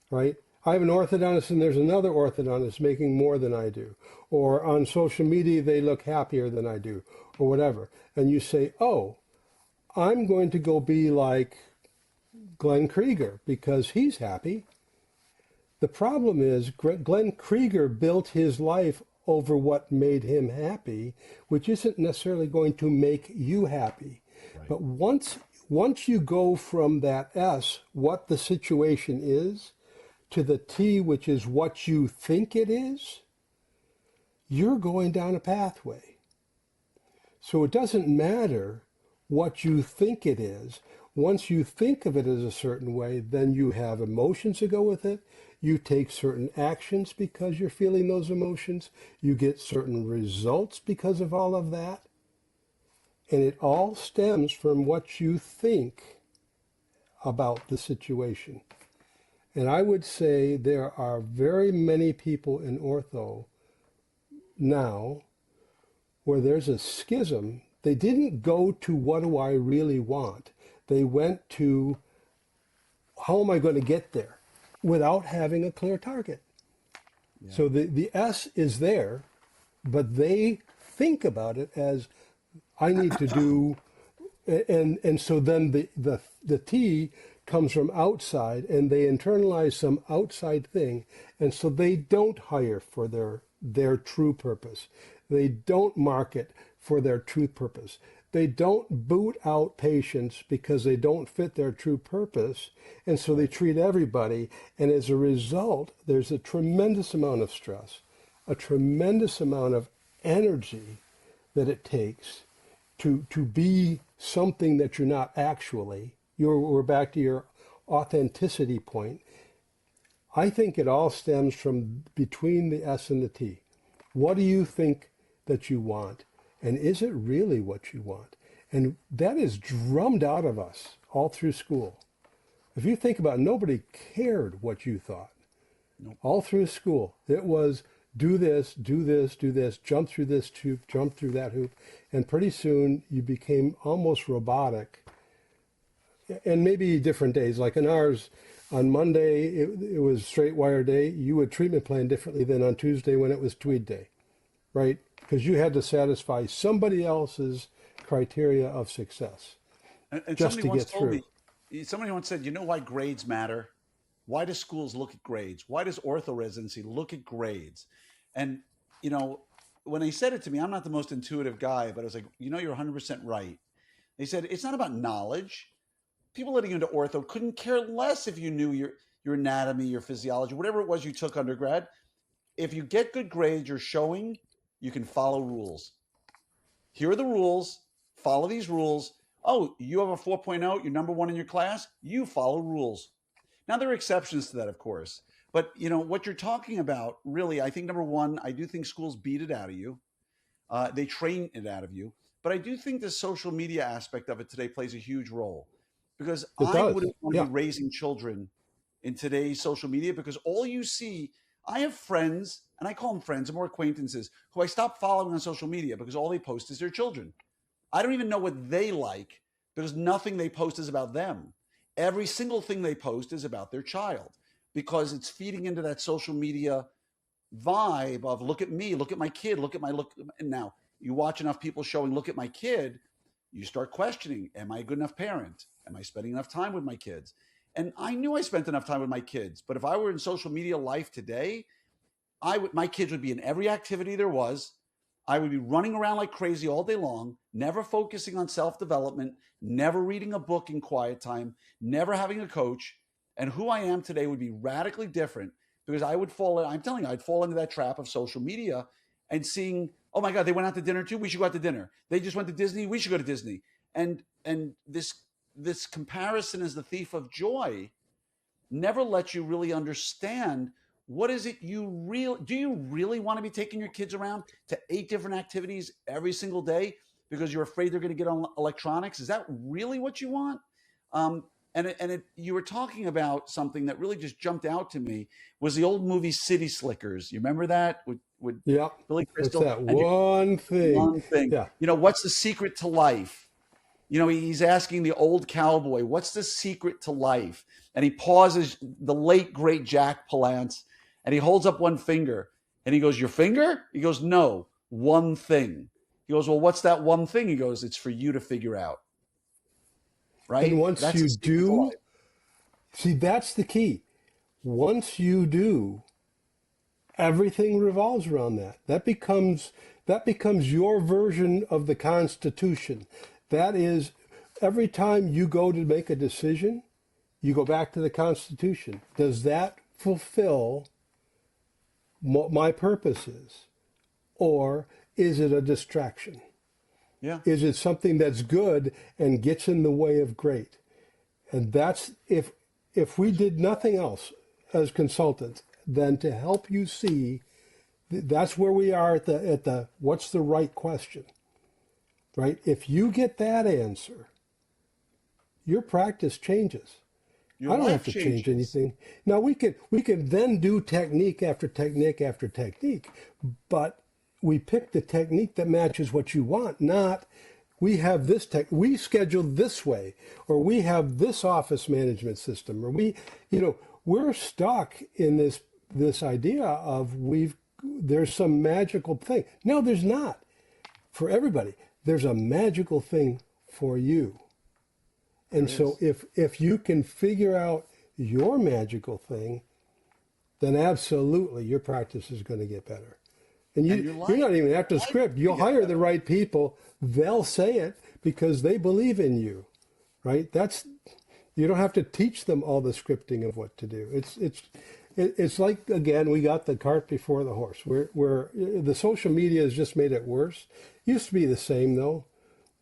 right? I have an orthodontist and there's another orthodontist making more than I do. Or on social media, they look happier than I do, or whatever. And you say, oh, I'm going to go be like Glenn Krieger because he's happy. The problem is Glenn Krieger built his life over what made him happy, which isn't necessarily going to make you happy. Right. But once you go from that S, what the situation is, to the T, which is what you think it is, you're going down a pathway. So it doesn't matter what you think it is. Once you think of it as a certain way, then you have emotions to go with it. You take certain actions because you're feeling those emotions. You get certain results because of all of that. And it all stems from what you think about the situation. And I would say there are very many people in ortho now where there's a schism. They didn't go to what do I really want? They went to how am I going to get there without having a clear target. Yeah. So the S is there, but they think about it as I need to do And so then the T comes from outside, and they internalize some outside thing, and so they don't hire for their true purpose. They don't market for their true purpose. They don't boot out patients because they don't fit their true purpose, and so they treat everybody. And as a result, there's a tremendous amount of stress, a tremendous amount of energy that it takes to be something that you're not actually. We're back to your authenticity point. I think it all stems from between the S and the T. What do you think that you want? And is it really what you want? And that is drummed out of us all through school. If you think about it, nobody cared what you thought. Nope. All through school, it was do this, do this, do this, jump through this hoop, jump through that hoop. And pretty soon you became almost robotic. And maybe different days, like in ours, on Monday, it was straight wire day. You would treatment plan differently than on Tuesday when it was tweed day, right? Because you had to satisfy somebody else's criteria of success And just somebody to once get told through. me, somebody once said, you know why grades matter? Why do schools look at grades? Why does ortho residency look at grades? And, you know, when they said it to me, I'm not the most intuitive guy, but I was like, you know, you're 100% right. They said, it's not about knowledge. People letting you into ortho couldn't care less if you knew your anatomy, your physiology, whatever it was you took undergrad. If you get good grades, you're showing you can follow rules. Here are the rules. Follow these rules. Oh, you have a 4.0, you're number one in your class. You follow rules. Now, there are exceptions to that, of course. But, you know, what you're talking about, really, I think, number one, I do think schools beat it out of you. They train it out of you. But I do think the social media aspect of it today plays a huge role, because It I does. wouldn't want to Yeah. be raising children in today's social media, because all you see, I have friends, and I call them friends, and more acquaintances, who I stopped following on social media because all they post is their children. I don't even know what they like, because nothing they post is about them. Every single thing they post is about their child, because it's feeding into that social media vibe of look at me, look at my kid, look at my look. And now you watch enough people showing look at my kid, you start questioning, am I a good enough parent? Am I spending enough time with my kids? And I knew I spent enough time with my kids, but if I were in social media life today, my kids would be in every activity there was. I would be running around like crazy all day long, never focusing on self-development, never reading a book in quiet time, never having a coach. And who I am today would be radically different, because I'm telling you, I'd fall into that trap of social media and seeing, oh my God, they went out to dinner too. We should go out to dinner. They just went to Disney. We should go to Disney. And this comparison is the thief of joy, never lets you really understand what is it do you really want to be taking your kids around to 8 different activities every single day because you're afraid they're going to get on electronics? Is that really what you want? You were talking about something that really just jumped out to me, was the old movie City Slickers. You remember that with Yeah. Billy It's Crystal? that And one thing. one thing, Yeah. you know, what's the secret to life? You know, he's asking the old cowboy, what's the secret to life? And he pauses, the late, great Jack Palance, and he holds up one finger. And he goes, your finger? He goes, no, one thing. He goes, well, what's that one thing? He goes, it's for you to figure out. And Right? once That's the you secret to life. do, see, that's the key. Once you do, everything revolves around that. That becomes your version of the Constitution. That is, every time you go to make a decision, you go back to the Constitution. Does that fulfill what my purpose is? Or is it a distraction? Yeah. Is it something that's good and gets in the way of great? And that's, if we did nothing else as consultants than to help you see, that's where we are at the what's the right question, right? If you get that answer, your practice changes. Your I don't have life to change changes. anything. Now we can then do technique after technique after technique, but we pick the technique that matches what you want, not we have this we schedule this way, or we have this office management system, or we're stuck in this idea of there's some magical thing. No, there's not. For everybody, there's a magical thing for you. There And so is. if you can figure out your magical thing, then absolutely your practice is going to get better. And And you're not even after the your life script. is going You'll to get hire the better. right people. They'll say it because they believe in you, right? That's you don't have to teach them all the scripting of what to do. It's like, again, we got the cart before the horse. Where the social media has just made it worse. It used to be the same though.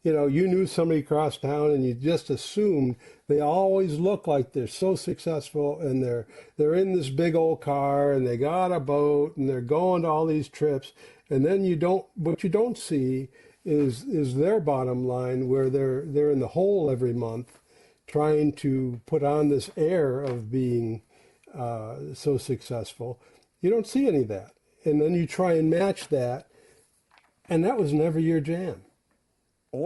You know, you knew somebody across town and you just assumed they always look like they're so successful and they're in this big old car and they got a boat and they're going to all these trips. And then what you don't see is their bottom line where they're in the hole every month trying to put on this air of being so successful. You don't see any of that. And then you try and match that, and that was never your jam.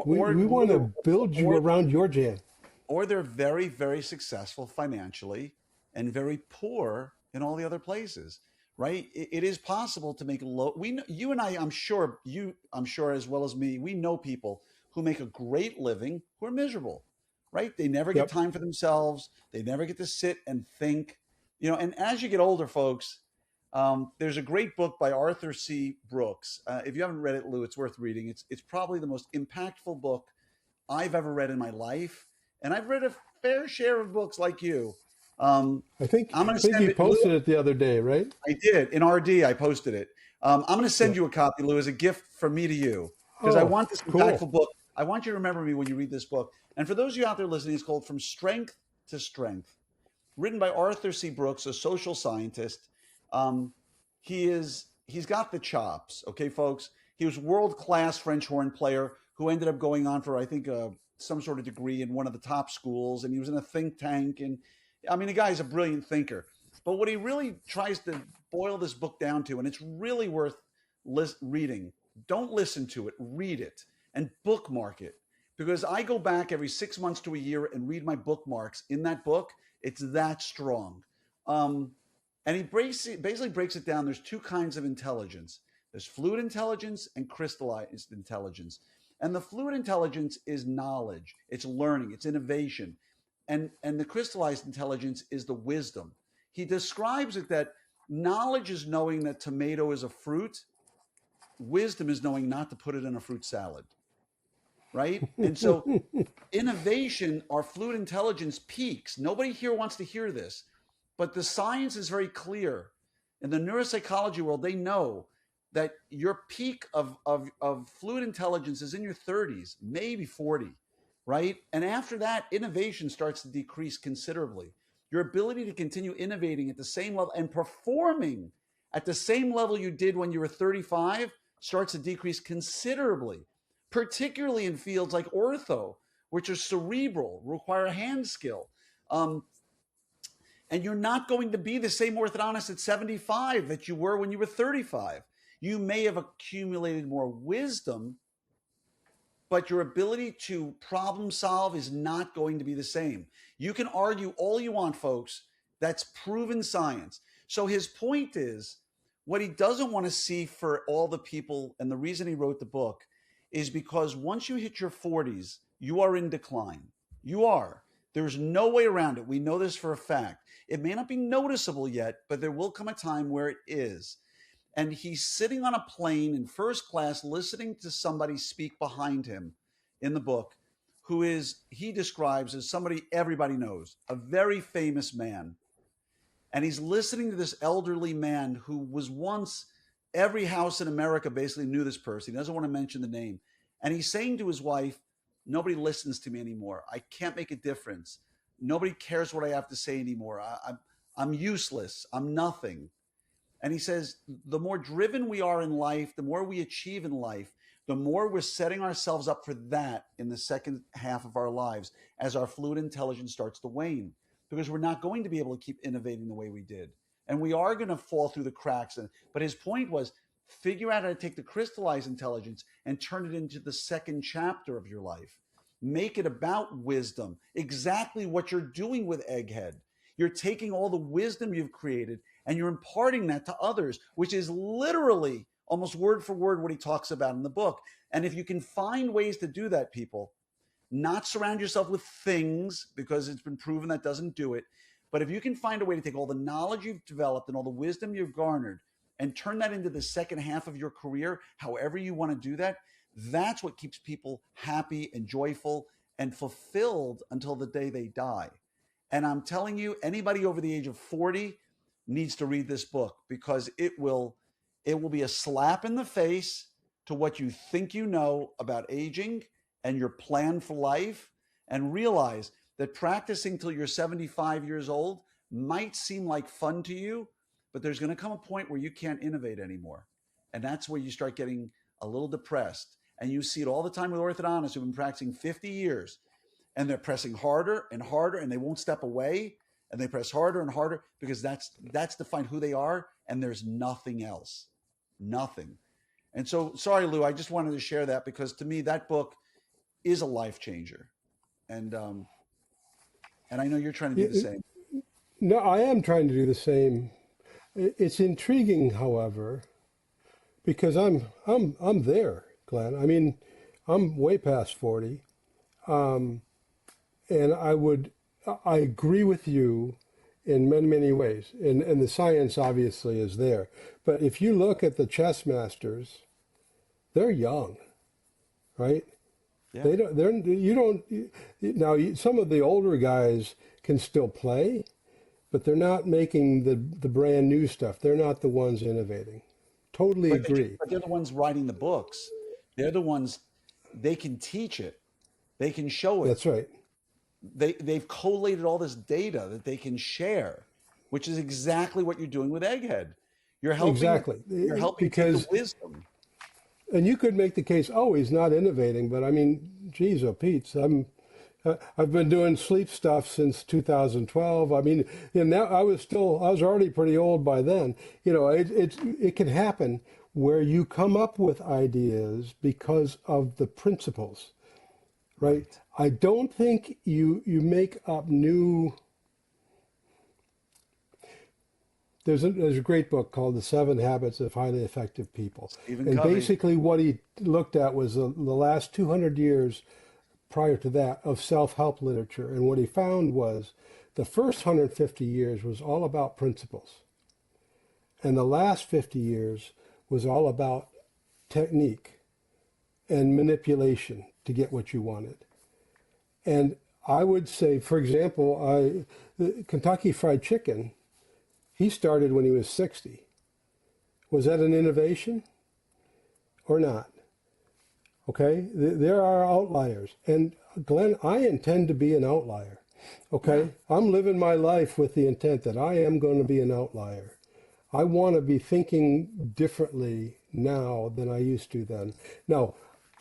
We want to Lou, build you or around your jam. or they're very, very successful financially and very poor in all the other places, right? It is possible to make low. We know, you and I, I'm sure as well as me, we know people who make a great living who are miserable, right? They never get Yep. time for themselves. They never get to sit and think, and as you get older, folks, there's a great book by Arthur C. Brooks. If you haven't read it, Lou, it's worth reading. It's probably the most impactful book I've ever read in my life, and I've read a fair share of books like you. Um, I think I'm going I to think send you it, Lou. posted it the other day, right? I did in RD. I posted it. I'm going to send Yep. you a copy, Lou, as a gift from me to you because I Oh, want this cool. impactful book. I want you to remember me when you read this book. And for those of you out there listening, it's called From Strength to Strength, written by Arthur C. Brooks, a social scientist. Um, he's got the chops, okay, folks. He was world class French horn player who ended up going on for I think some sort of degree in one of the top schools, and he was in a think tank. And I mean, the guy's a brilliant thinker. But what he really tries to boil this book down to, and it's really worth reading. Don't listen to it, read it, and bookmark it. Because I go back every 6 months to a year and read my bookmarks in that book. It's that strong. Um, and he basically breaks it down. There's two kinds of intelligence. There's fluid intelligence and crystallized intelligence. And the fluid intelligence is knowledge, it's learning, it's innovation. And the crystallized intelligence is the wisdom. He describes it that knowledge is knowing that tomato is a fruit, wisdom is knowing not to put it in a fruit salad, right? And so innovation, our fluid intelligence peaks. Nobody here wants to hear this, but the science is very clear. In the neuropsychology world, they know that your peak of fluid intelligence is in your 30s, maybe 40, right? And after that, innovation starts to decrease considerably. Your ability to continue innovating at the same level and performing at the same level you did when you were 35 starts to decrease considerably, particularly in fields like ortho, which are cerebral, require hand skill. Um, and you're not going to be the same orthodontist at 75 that you were when you were 35. You may have accumulated more wisdom, but your ability to problem solve is not going to be the same. You can argue all you want, folks. That's proven science. So his point is what he doesn't want to see for all the people, and the reason he wrote the book is because once you hit your 40s, you are in decline. You are. There's no way around it. We know this for a fact. It may not be noticeable yet, but there will come a time where it is. And he's sitting on a plane in first class listening to somebody speak behind him in the book, who is, he describes as somebody everybody knows, a very famous man. And he's listening to this elderly man who was once, every house in America basically knew this person. He doesn't want to mention the name. And he's saying to his wife, nobody listens to me anymore. I can't make a difference. Nobody cares what I have to say anymore. I'm useless. I'm nothing. And he says, the more driven we are in life, the more we achieve in life, the more we're setting ourselves up for that in the second half of our lives as our fluid intelligence starts to wane, because we're not going to be able to keep innovating the way we did. And we are going to fall through the cracks. But his point was figure out how to take the crystallized intelligence and turn it into the second chapter of your life. Make it about wisdom, exactly what you're doing with Egghead. You're taking all the wisdom you've created and you're imparting that to others, which is literally almost word for word what he talks about in the book. And if you can find ways to do that, people, not surround yourself with things, because it's been proven that doesn't do it. But if you can find a way to take all the knowledge you've developed and all the wisdom you've garnered and turn that into the second half of your career, however you want to do that, that's what keeps people happy and joyful and fulfilled until the day they die. And I'm telling you, anybody over the age of 40 needs to read this book, because it will be a slap in the face to what you think you know about aging and your plan for life, and realize that practicing till you're 75 years old might seem like fun to you, but there's going to come a point where you can't innovate anymore. And that's where you start getting a little depressed. And you see it all the time with orthodontists who've been practicing 50 years, and they're pressing harder and harder, and they won't step away, and they press harder and harder, because that's defined who they are, and there's nothing else. Nothing. And so, sorry, Lou, I just wanted to share that, because to me that book is a life changer. And I know you're trying to do the same. No, I am trying to do the same. It's intriguing, however, because I'm there, Glenn. I mean, I'm way past 40, and I agree with you in many ways, and the science obviously is there. But if you look at the chess masters, they're young, right? Yeah. They don't. They're you don't now. Some of the older guys can still play, but they're not making the brand new stuff. They're not the ones innovating. Totally agree. But they're the ones writing the books. They're the ones, they can teach it. They can show it. That's right. They've collated all this data that they can share, which is exactly what you're doing with Egghead. You're helping. Exactly. You're helping Because take the wisdom. and you could make the case, oh, he's not innovating, but I mean, geez, oh, Pete, I've been doing sleep stuff since 2012. I mean, and now I was already pretty old by then. You know, it can happen where you come up with ideas because of the principles, right? I don't think you make up new. There's a great book called The 7 Habits of Highly Effective People. Stephen And Covey. basically what he looked at was the last 200 years prior to that of self-help literature. And what he found was the first 150 years was all about principles. And the last 50 years was all about technique and manipulation to get what you wanted. And I would say, for example, Kentucky Fried Chicken, he started when he was 60. Was that an innovation or not? Okay, there are outliers. And Glenn, I intend to be an outlier. Okay, I'm living my life with the intent that I am going to be an outlier. I want to be thinking differently now than I used to then. Now,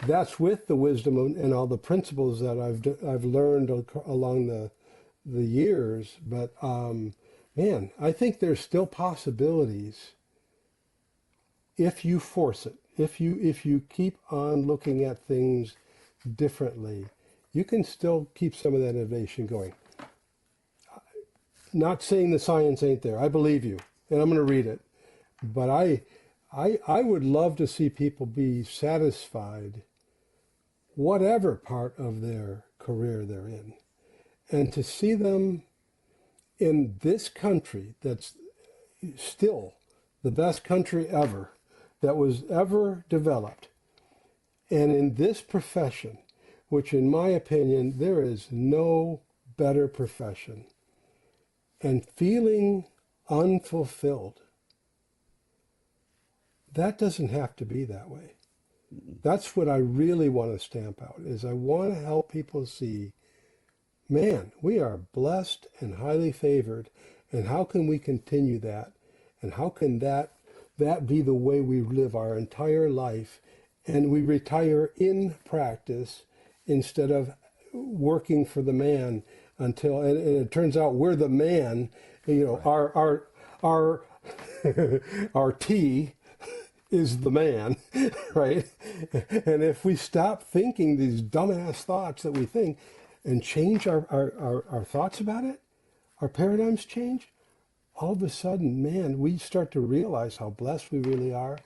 that's with the wisdom and all the principles that I've learned along the years. But man, I think there's still possibilities if you force it. If you keep on looking at things differently, you can still keep some of that innovation going. Not saying the science ain't there. I believe you, and I'm going to read it. But I would love to see people be satisfied, whatever part of their career they're in, and to see them in this country that's still the best country ever, that was ever developed, and in this profession, which in my opinion, there is no better profession, and feeling unfulfilled. That doesn't have to be that way. That's what I really want to stamp out, is I want to help people see, man, we are blessed and highly favored, and how can we continue that? And how can that be the way we live our entire life, and we retire in practice instead of working for the man until, and it turns out we're the man, you know, our our T is the man, right? And if we stop thinking these dumbass thoughts that we think and change our thoughts about it, our paradigms change, all of a sudden, man, we start to realize how blessed we really are,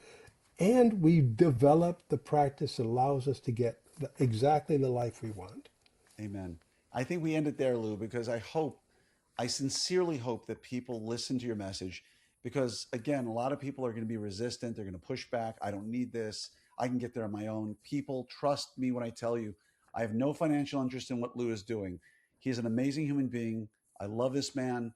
and we develop the practice that allows us to get exactly the life we want. Amen. I think we end it there, Lou, because I sincerely hope that people listen to your message because, again, a lot of people are going to be resistant. They're going to push back. I don't need this. I can get there on my own. People trust me when I tell you I have no financial interest in what Lou is doing. He's an amazing human being. I love this man.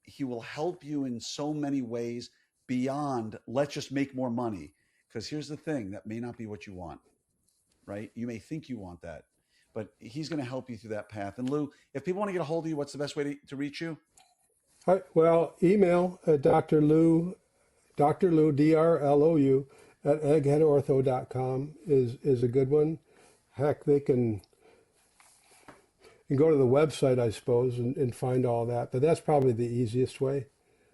He will help you in so many ways beyond let's just make more money. Because here's the thing, that may not be what you want, right? You may think you want that, but he's going to help you through that path. And Lou, if people want to get a hold of you, what's the best way to reach you? All right, well, email Dr. Lou, DRLOU, at eggheadortho.com is a good one. Heck, they can go to the website, I suppose, and find all that. But that's probably the easiest way.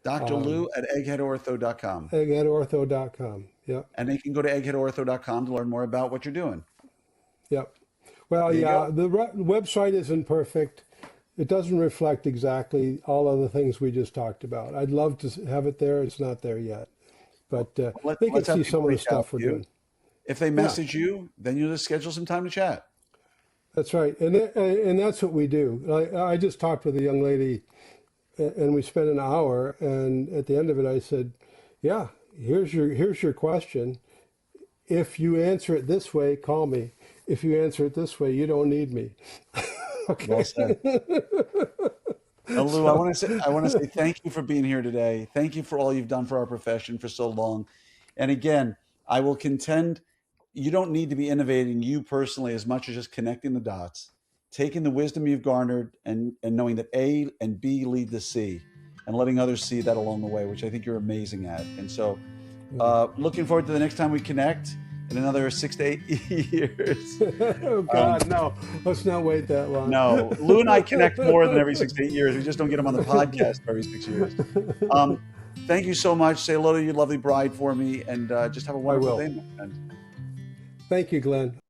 Dr. Lou at eggheadortho.com. Eggheadortho.com. Yep. And they can go to eggheadortho.com to learn more about what you're doing. Yep. Well, yeah, the website isn't perfect. It doesn't reflect exactly all of the things we just talked about. I'd love to have it there. It's not there yet. But they can see some of the stuff we're doing. If they message you, then you'll just schedule some time to chat. That's right. And that's what we do. I just talked with a young lady, and we spent an hour. And at the end of it, I said, yeah, here's your question. If you answer it this way, call me. If you answer it this way, you don't need me. Okay. Well said. Lou, I want to say thank you for being here today. Thank you for all you've done for our profession for so long. And again, I will contend you don't need to be innovating you personally as much as just connecting the dots, taking the wisdom you've garnered and knowing that A and B lead to C and letting others see that along the way, which I think you're amazing at. And so looking forward to the next time we connect in another 6 to 8 years. Oh, God, no. Let's not wait that long. No. Lou and I connect more than every 6 to 8 years. We just don't get them on the podcast every 6 years. Thank you so much. Say hello to your lovely bride for me and just have a wonderful day, my friend. Thank you, Glenn.